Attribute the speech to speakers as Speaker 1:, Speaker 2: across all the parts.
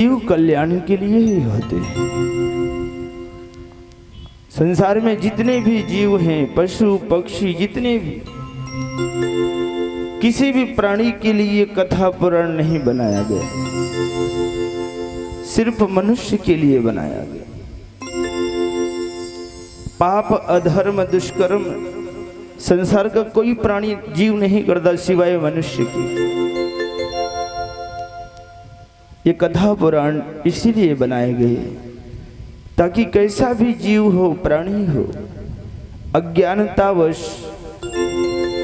Speaker 1: जीव कल्याण के लिए ही होते हैं। संसार में जितने भी जीव हैं, पशु पक्षी जितने भी, किसी भी प्राणी के लिए कथा पुराण नहीं बनाया गया, सिर्फ मनुष्य के लिए बनाया गया। पाप अधर्म दुष्कर्म संसार का कोई प्राणी जीव नहीं करता सिवाय मनुष्य की। ये कथा पुराण इसीलिए बनाए गए ताकि कैसा भी जीव हो, प्राणी हो, अज्ञानतावश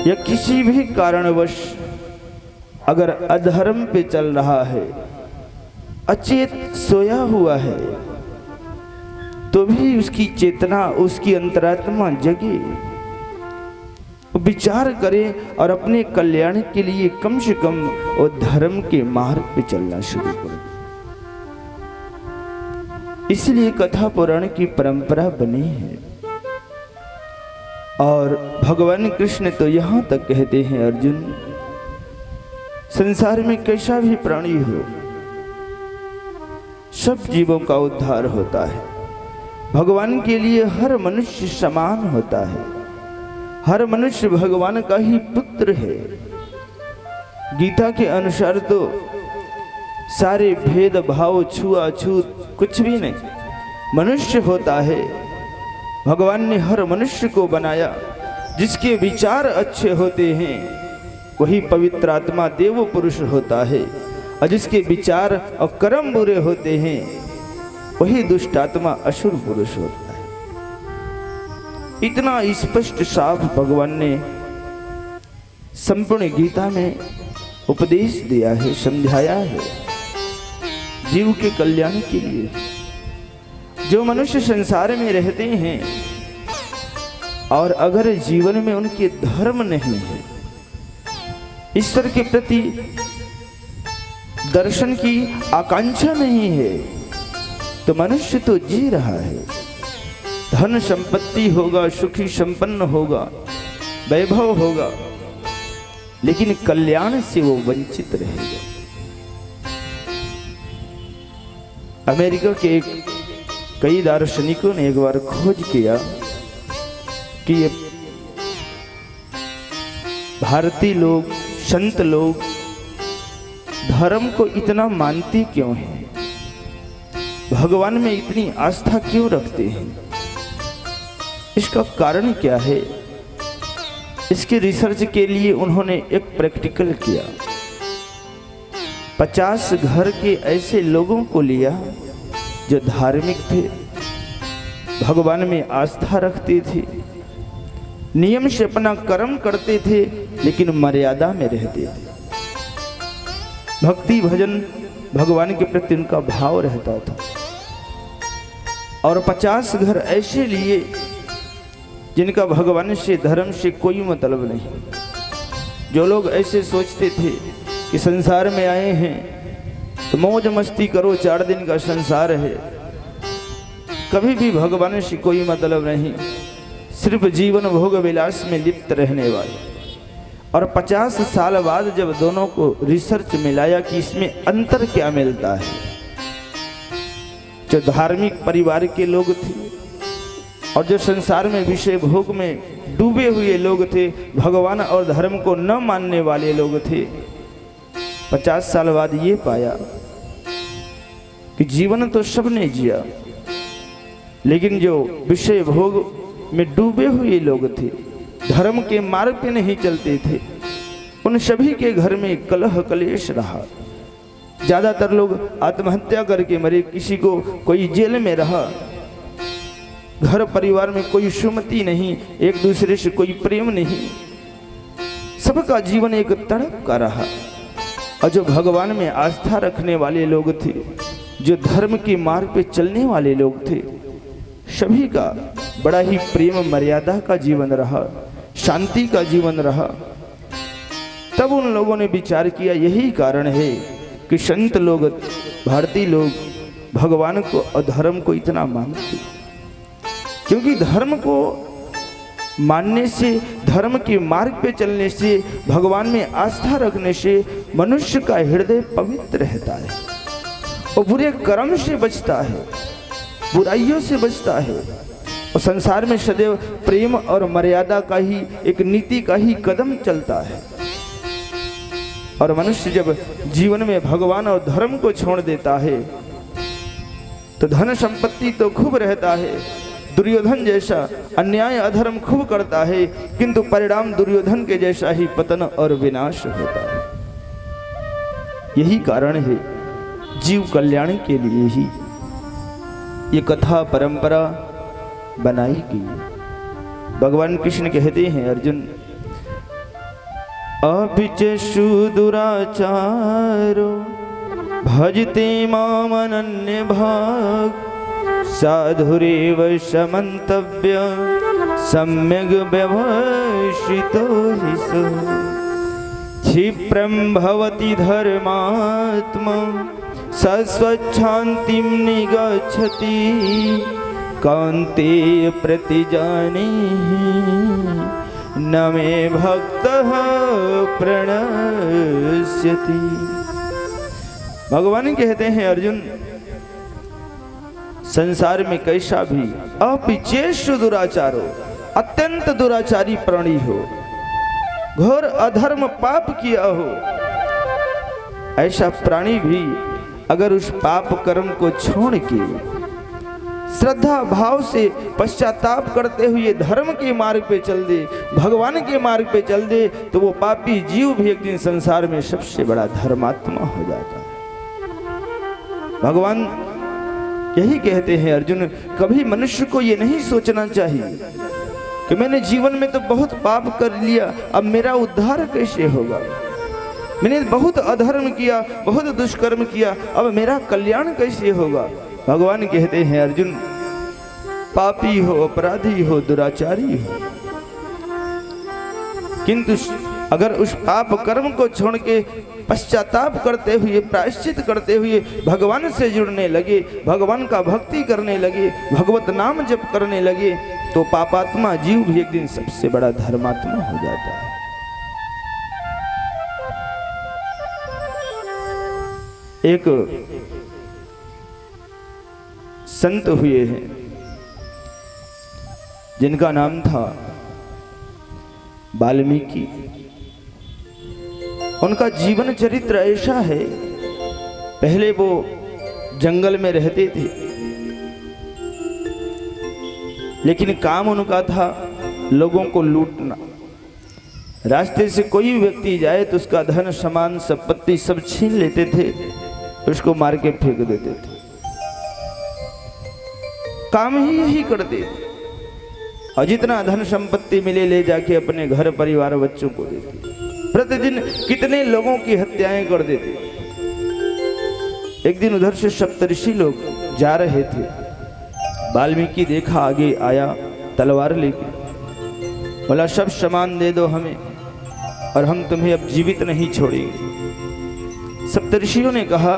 Speaker 1: या किसी भी कारणवश अगर अधर्म पे चल रहा है, अचेत सोया हुआ है, तो भी उसकी चेतना, उसकी अंतरात्मा जगे, विचार करे और अपने कल्याण के लिए कम से कम वो धर्म के मार्ग पे चलना शुरू करे। इसलिए कथा पुराण की परंपरा बनी है। और भगवान कृष्ण तो यहां तक कहते हैं, अर्जुन, संसार में कैसा भी प्राणी हो, सब जीवों का उद्धार होता है। भगवान के लिए हर मनुष्य समान होता है, हर मनुष्य भगवान का ही पुत्र है। गीता के अनुसार तो सारे भेदभाव, छुआछूत कुछ भी नहीं, मनुष्य होता है। भगवान ने हर मनुष्य को बनाया, जिसके विचार अच्छे होते हैं वही पवित्र आत्मा देव पुरुष होता है, और जिसके विचार और कर्म बुरे होते हैं वही दुष्ट आत्मा असुर पुरुष होता है। इतना स्पष्ट साफ भगवान ने संपूर्ण गीता में उपदेश दिया है, समझाया है, जीव के कल्याण के लिए। जो मनुष्य संसार में रहते हैं और अगर जीवन में उनके धर्म नहीं है, ईश्वर के प्रति दर्शन की आकांक्षा नहीं है, तो मनुष्य तो जी रहा है, धन संपत्ति होगा, सुखी संपन्न होगा, वैभव होगा, लेकिन कल्याण से वो वंचित रहेगा। अमेरिका के कई दार्शनिकों ने एक बार खोज किया कि ये भारतीय लोग, संत लोग धर्म को इतना मानते क्यों हैं, भगवान में इतनी आस्था क्यों रखते हैं, इसका कारण क्या है। इसके रिसर्च के लिए उन्होंने एक प्रैक्टिकल किया। 50 घर के ऐसे लोगों को लिया जो धार्मिक थे, भगवान में आस्था रखते थे, नियम से अपना कर्म करते थे, लेकिन मर्यादा में रहते थे। भक्ति भजन भगवान के प्रति उनका भाव रहता था। और 50 घर ऐसे लिए जिनका भगवान से, धर्म से कोई मतलब नहीं। जो लोग ऐसे सोचते थे कि संसार में आए हैं तो मौज मस्ती करो, 4 दिन का संसार है, कभी भी भगवान से कोई मतलब नहीं, सिर्फ जीवन भोग विलास में लिप्त रहने वाले। और 50 साल बाद जब दोनों को रिसर्च मिलाया कि इसमें अंतर क्या मिलता है, जो धार्मिक परिवार के लोग थे और जो संसार में विषय भोग में डूबे हुए लोग थे, भगवान और धर्म को न मानने वाले लोग थे, 50 साल बाद ये पाया कि जीवन तो सबने जिया, लेकिन जो विषय भोग में डूबे हुए लोग थे, धर्म के मार्ग पे नहीं चलते थे, उन सभी के घर में कलह कलेश रहा। ज्यादातर लोग आत्महत्या करके मरे, किसी को कोई जेल में रहा, घर परिवार में कोई सुमति नहीं, एक दूसरे से कोई प्रेम नहीं, सबका जीवन एक तड़प का रहा। और जो भगवान में आस्था रखने वाले लोग थे, जो धर्म के मार्ग पे चलने वाले लोग थे, सभी का बड़ा ही प्रेम मर्यादा का जीवन रहा, शांति का जीवन रहा। तब उन लोगों ने विचार किया, यही कारण है कि संत लोग, भारतीय लोग भगवान को और धर्म को इतना मानते, क्योंकि धर्म को मानने से, धर्म के मार्ग पे चलने से, भगवान में आस्था रखने से मनुष्य का हृदय पवित्र रहता है। वो बुरे कर्म से बचता है, बुराइयों से बचता है, और संसार में सदैव प्रेम और मर्यादा का ही, एक नीति का ही कदम चलता है। और मनुष्य जब जीवन में भगवान और धर्म को छोड़ देता है तो धन संपत्ति तो खूब रहता है, दुर्योधन जैसा अन्याय अधर्म खूब करता है, किंतु परिणाम दुर्योधन के जैसा ही पतन और विनाश होता है। यही कारण है जीव कल्याण के लिए ही ये कथा परंपरा बनाई गई। भगवान कृष्ण कहते हैं, अर्जुन अपिचेषु दुराचारो भजते माम अनन्य भाग साधुरेव समन्तव्य सम्यग् व्यवसितो हि सः क्षिप्रं भवति धर्मात्मा सस्वच्छान्तिं निगच्छति कान्तेय प्रतिजानीहि न मे भक्तः प्रणश्यति। भगवान कहते हैं, अर्जुन संसार में कैसा भी अपिचेषु दुराचारो, अत्यंत दुराचारी प्राणी हो, घोर अधर्म पाप किया हो, ऐसा प्राणी भी अगर उस पाप कर्म को छोड़ के श्रद्धा भाव से पश्चाताप करते हुए धर्म के मार्ग पे चल दे, भगवान के मार्ग पे चल दे, तो वो पापी जीव भी एक दिन संसार में सबसे बड़ा धर्मात्मा हो जाता है। भगवान यही कहते हैं, अर्जुन कभी मनुष्य को ये नहीं सोचना चाहिए कि मैंने जीवन में तो बहुत पाप कर लिया, अब मेरा उद्धार कैसे होगा, मैंने बहुत अधर्म किया, बहुत दुष्कर्म किया, अब मेरा कल्याण कैसे होगा। भगवान कहते हैं, अर्जुन पापी हो, अपराधी हो, दुराचारी हो, किंतु अगर उस पाप कर्म को छोड़ के पश्चाताप करते हुए, प्रायश्चित करते हुए भगवान से जुड़ने लगे, भगवान का भक्ति करने लगे, भगवत नाम जप करने लगे, तो पापात्मा जीव भी एक दिन सबसे बड़ा धर्मात्मा हो जाता है। एक संत हुए हैं जिनका नाम था वाल्मीकि। उनका जीवन चरित्र ऐसा है, पहले वो जंगल में रहते थे, लेकिन काम उनका था लोगों को लूटना। रास्ते से कोई व्यक्ति जाए तो उसका धन सामान संपत्ति सब छीन लेते थे, उसको मार के फेंक देते थे। काम ही यही करते थे, और जितना धन संपत्ति मिले ले जाके अपने घर परिवार बच्चों को देते। प्रतिदिन कितने लोगों की हत्याएं कर देते। एक दिन उधर से सप्तऋषि लोग जा रहे थे, वाल्मीकि देखा, आगे आया तलवार लेके, बोला सब सामान दे दो हमें और हम तुम्हें अब जीवित नहीं छोड़ेंगे। सप्तऋषियों ने कहा,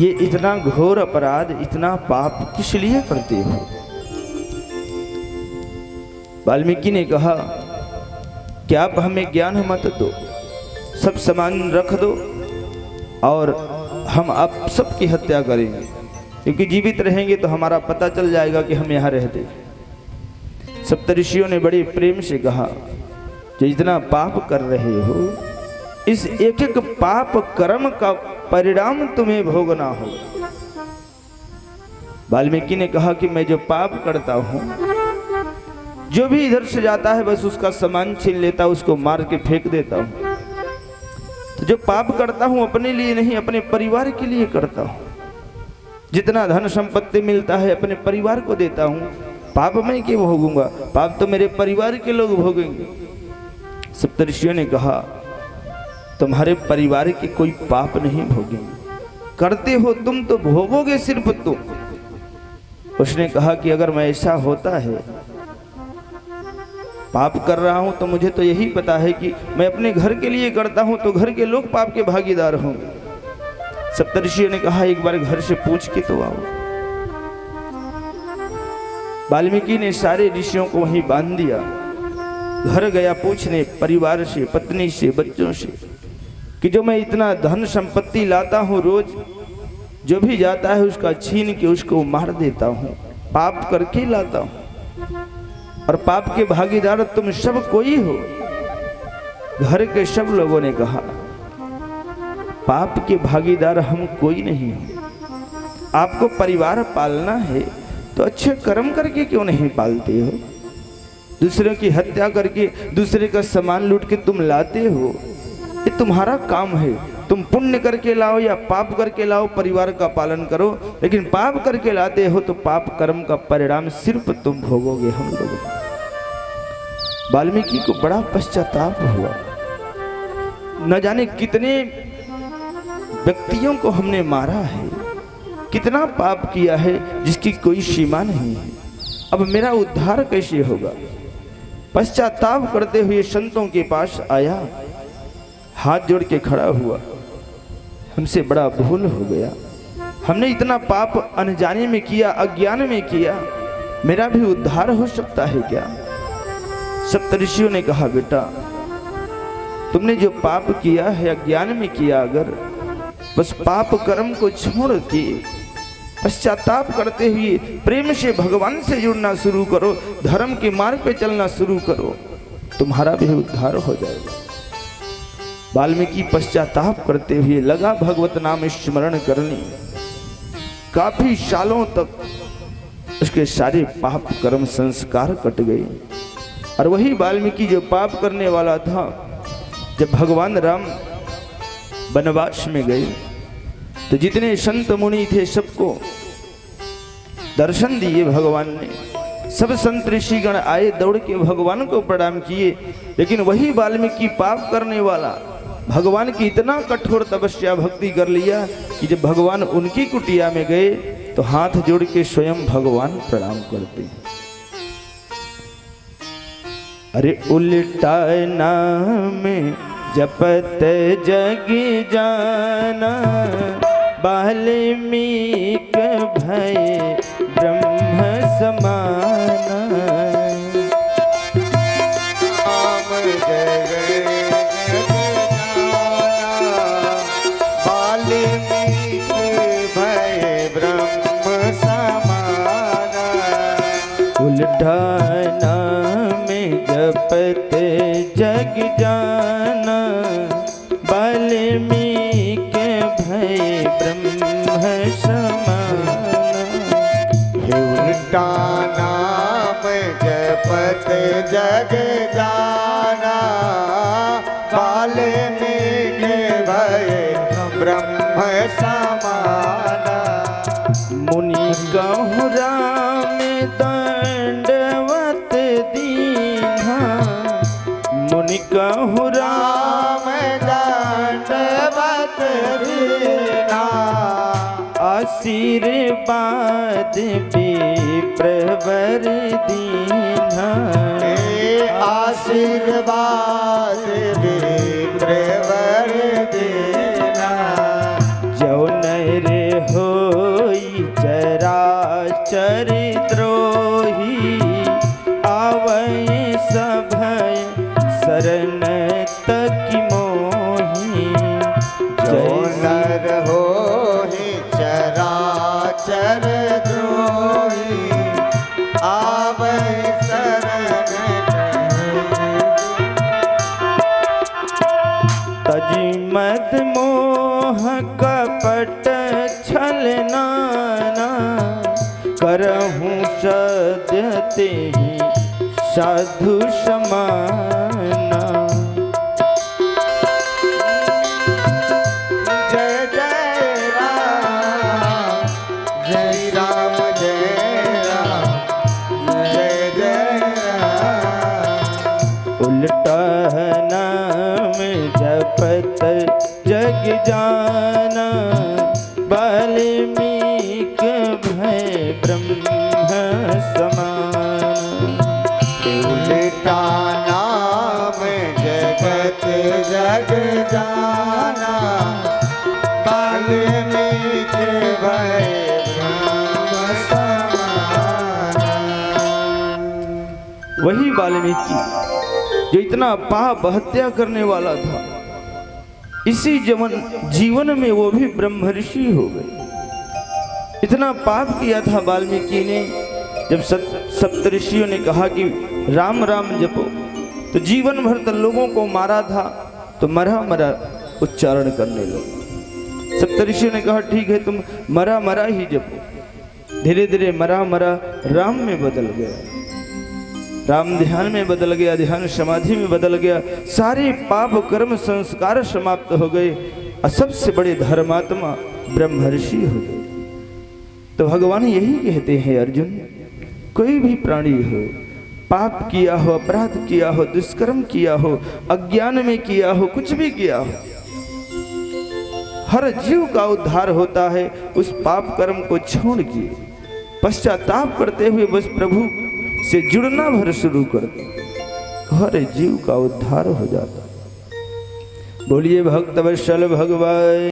Speaker 1: ये इतना घोर अपराध, इतना पाप किस लिए करते हो। वाल्मीकि ने कहा कि आप हमें ज्ञान मत दो, सब सामान रख दो और हम आप सबकी हत्या करेंगे, क्योंकि जीवित रहेंगे तो हमारा पता चल जाएगा कि हम यहाँ रहते। सप्तऋषियों ने बड़े प्रेम से कहा, जो इतना पाप कर रहे हो, इस एक एक पाप कर्म का परिणाम तुम्हें भोगना हो। वाल्मीकि ने कहा कि मैं जो पाप करता हूँ, जो भी इधर से जाता है बस उसका सामान छीन लेता, उसको मार के फेंक देता हूँ। तो जो पाप करता हूँ अपने लिए नहीं, अपने परिवार के लिए करता हूँ। जितना धन संपत्ति मिलता है अपने परिवार को देता हूँ। पाप मैं क्यों भोगूंगा, पाप तो मेरे परिवार के लोग भोगेंगे। सप्तऋषियों ने कहा, तुम्हारे परिवार के कोई पाप नहीं भोगेंगे, करते हो तुम तो भोगोगे सिर्फ तुम। उसने कहा कि अगर मैं ऐसा होता है, पाप कर रहा हूं, तो मुझे तो यही पता है कि मैं अपने घर के लिए करता हूं तो घर के लोग पाप के भागीदार होंगे। सप्तऋषियों ने कहा, एक बार घर से पूछ के तो आओ। वाल्मीकि ने सारे ऋषियों को वहीं बांध दिया, घर गया पूछने परिवार से, पत्नी से, बच्चों से, कि जो मैं इतना धन संपत्ति लाता हूं रोज, जो भी जाता है उसका छीन के उसको मार देता हूँ, पाप करके लाता हूँ। और पाप के भागीदार तुम सब कोई हो। घर के सब लोगों ने कहा पाप के भागीदार हम कोई नहीं हो। आपको परिवार पालना है तो अच्छे कर्म करके क्यों नहीं पालते हो? दूसरे की हत्या करके दूसरे का सामान लूट के तुम लाते हो, ये तुम्हारा काम है। तुम पुण्य करके लाओ या पाप करके लाओ, परिवार का पालन करो। लेकिन पाप करके लाते हो तो पाप कर्म का परिणाम सिर्फ तुम भोगोगे। हम लोग वाल्मीकि को बड़ा पश्चाताप हुआ। न जाने कितने व्यक्तियों को हमने मारा है, कितना पाप किया है जिसकी कोई सीमा नहीं है। अब मेरा उद्धार कैसे होगा? पश्चाताप करते हुए संतों के पास आया, हाथ जोड़ के खड़ा हुआ, हमसे बड़ा भूल हो गया। हमने इतना पाप अनजाने में किया, अज्ञान में किया, मेरा भी उद्धार हो सकता है क्या? सप्तऋषियों ने कहा बेटा तुमने जो पाप किया है अज्ञान में किया, अगर बस पाप कर्म को छोड़ के पश्चाताप करते हुए प्रेम से भगवान से जुड़ना शुरू करो, धर्म के मार्ग पे चलना शुरू करो, तुम्हारा भी उद्धार हो जाएगा। वाल्मीकि पश्चाताप करते हुए लगा भगवत नाम स्मरण करने। काफी सालों तक उसके सारे पाप कर्म संस्कार कट गए। और वही वाल्मीकि जो पाप करने वाला था, जब भगवान राम वनवास में गए तो जितने संत मुनि थे सबको दर्शन दिए भगवान ने। सब संत ऋषिगण आए, दौड़ के भगवान को प्रणाम किए। लेकिन वही वाल्मीकि पाप करने वाला भगवान की इतना कठोर तपस्या भक्ति कर लिया कि जब भगवान उनकी कुटिया में गए तो हाथ जोड़ के स्वयं भगवान प्रणाम करते। अरे उल्टा नाम जपत जग जाना, वाल्मीक भय ब्रह्म समाना।
Speaker 2: नाम जग जाना, वाल्मीक भय ब्रह्म समाना।
Speaker 1: उल्टा नाम जपत जग जाना, वाल्मीक भय ब्रह्म समाना।
Speaker 2: उल्टा नाम जपत जग जाना, वाल्मीक भय ब्रह्म समाना।
Speaker 1: मुनि कहु राम दंडवत दीन्हा, मुनि कहु
Speaker 2: राम दंडवत दीन्हा।
Speaker 1: आशीर्वाद विप्रवर दीन्हा।
Speaker 2: आशीर्वाद विप्रवर दीन्हा।
Speaker 1: जो नर होई चराचर द्रोही, आवै सभय शरण तक मोही।
Speaker 2: जो नर होहि चराचर द्रोही, आवै शरण
Speaker 1: तज मद मोह कपट छल नाना, करहूँ सद्य तेहि साधु समाना।
Speaker 2: जय जय राम, जय राम जय राम, जय जय राम।
Speaker 1: उल्टा नाम जपत जग जाना, वाल्मीक भय ब्रह्म समाना।
Speaker 2: उल्टा नाम जगत जग जाना, वाल्मीक भय ब्रह्म समाना।
Speaker 1: वही वाल्मीकि जो इतना पाप हत्या करने वाला था, इसी जीवन में वो भी ब्रह्म ऋषि हो गए। इतना पाप किया था वाल्मीकि ने। जब सप्तऋषियों ने कहा कि राम राम जपो, तो जीवन भर तक लोगों को मारा था, तो मरा मरा उच्चारण करने लगे। सप्तऋषियों ने कहा ठीक है, तुम मरा मरा ही जपो। धीरे धीरे मरा मरा राम में बदल गया, राम ध्यान में बदल गया, ध्यान समाधि में बदल गया, सारे पाप कर्म संस्कार समाप्त हो गए और सबसे बड़े धर्मात्मा ब्रह्मर्षि हो गए। तो भगवान यही कहते हैं अर्जुन, कोई भी प्राणी हो, पाप किया हो, अपराध किया हो, दुष्कर्म किया हो, अज्ञान में किया हो, कुछ भी किया हो, हर जीव का उद्धार होता है उस पाप कर्म को छोड़ के पश्चाताप करते हुए बस प्रभु से जुड़ना भर शुरू कर दो, हर जीव का उद्धार हो जाता। बोलिए भक्त वत्सल भगवान।